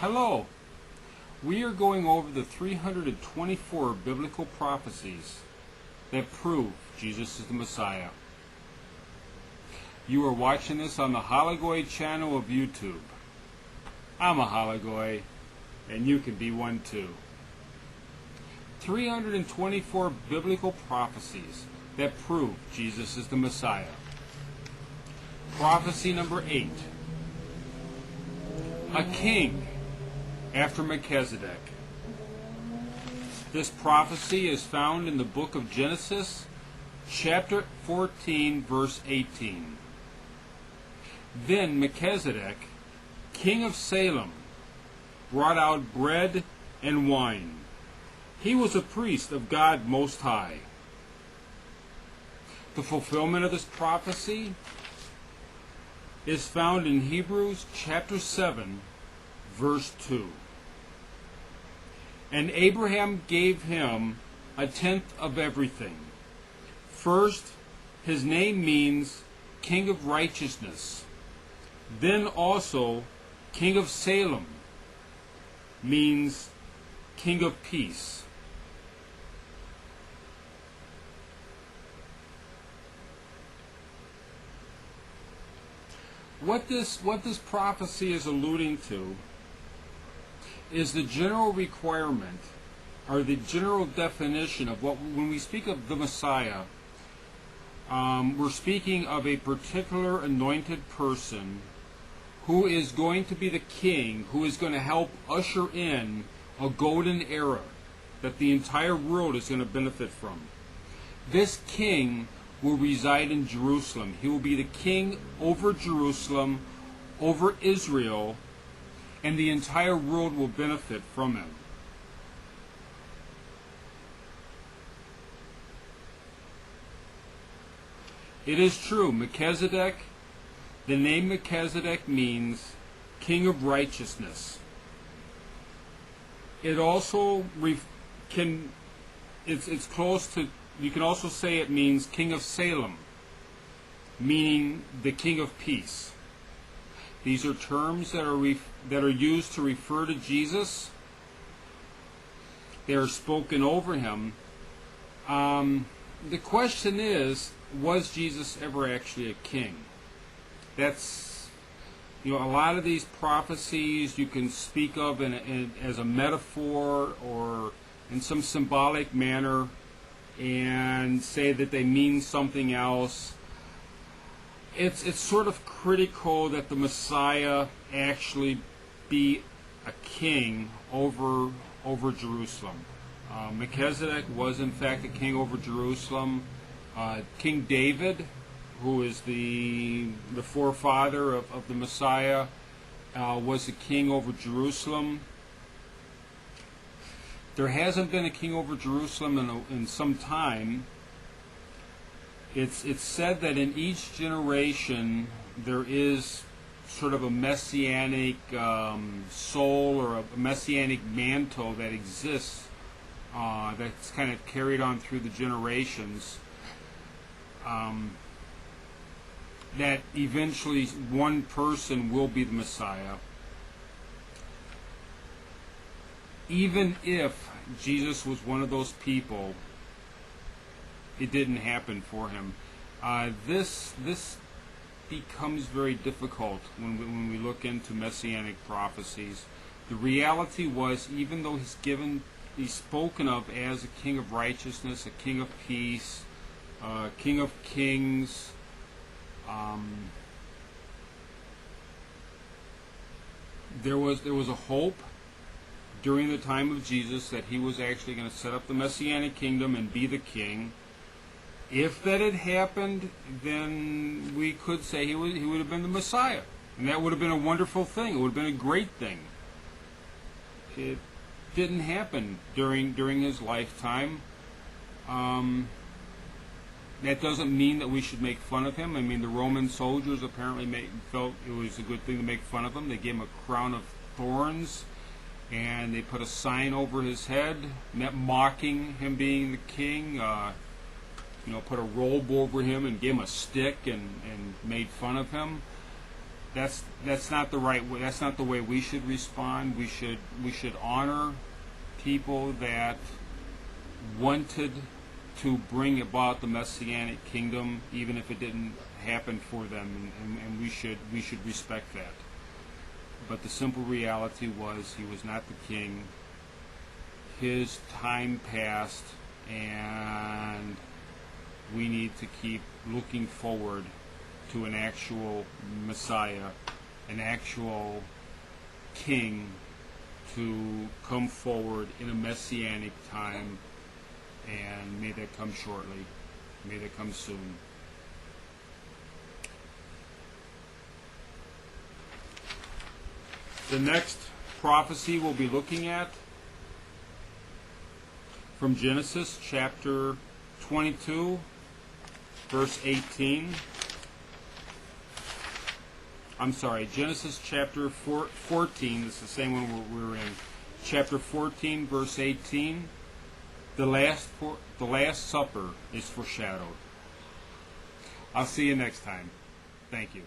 Hello. We are going over the 324 biblical prophecies that prove Jesus is the Messiah. You are watching this on the Halachgoy channel of YouTube. I'm a Halachgoy, and you can be one too. 324 biblical prophecies that prove Jesus is the Messiah. Prophecy number 8. A king after Melchizedek. This prophecy is found in the book of Genesis, chapter 14, verse 18. Then Melchizedek, king of Salem, brought out bread and wine. He was a priest of God Most High. The fulfillment of this prophecy is found in Hebrews chapter 7, verse 2. And Abraham gave him a tenth of everything. First, his name means King of Righteousness. Then also, King of Salem means King of Peace. What this prophecy is alluding to is the general requirement, or the general definition of what, when we speak of the Messiah, we're speaking of a particular anointed person who is going to be the king, who is going to help usher in a golden era that the entire world is going to benefit from. This king will reside in Jerusalem. He will be the king over Jerusalem, over Israel, and the entire world will benefit from him. It is true, Melchizedek, the name Melchizedek means King of Righteousness. It also it's close to, you can also say it means King of Salem, meaning the King of Peace. These are terms that are used to refer to Jesus. They are spoken over him. The question is, was Jesus ever actually a king? That's, a lot of these prophecies you can speak of as a metaphor or in some symbolic manner and say that they mean something else. It's sort of critical that the Messiah actually be a king over Jerusalem. Melchizedek was in fact a king over Jerusalem. King David, who is the forefather of the Messiah, was a king over Jerusalem. There hasn't been a king over Jerusalem in some time. It's said that in each generation there is sort of a messianic soul or a messianic mantle that exists, that's kind of carried on through the generations, that eventually one person will be the Messiah. Even if Jesus was one of those people, it didn't happen for him. This becomes very difficult when we look into messianic prophecies. The reality was, even though he's spoken of as a king of righteousness, a king of peace, king of kings, there was a hope during the time of Jesus that he was actually going to set up the messianic kingdom and be the king. If that had happened, then we could say he would have been the Messiah, and that would have been a wonderful thing. It would have been a great thing. It didn't happen during his lifetime. That doesn't mean that we should make fun of him. I mean, the Roman soldiers apparently felt it was a good thing to make fun of him. They gave him a crown of thorns, and they put a sign over his head, mocking him being the king. Put a robe over him and gave him a stick and made fun of him. that's not the right way. That's not the way we should respond. We should honor people that wanted to bring about the Messianic kingdom, even if it didn't happen for them, and we should respect that. But the simple reality was he was not the king. His time passed, and we need to keep looking forward to an actual Messiah, an actual king to come forward in a messianic time, and may that come shortly. May that come soon. The next prophecy we'll be looking at from Genesis chapter 22, verse 18. I'm sorry, Genesis chapter 14. This is the same one we're in. Chapter 14, verse 18. The Last Supper is foreshadowed. I'll see you next time. Thank you.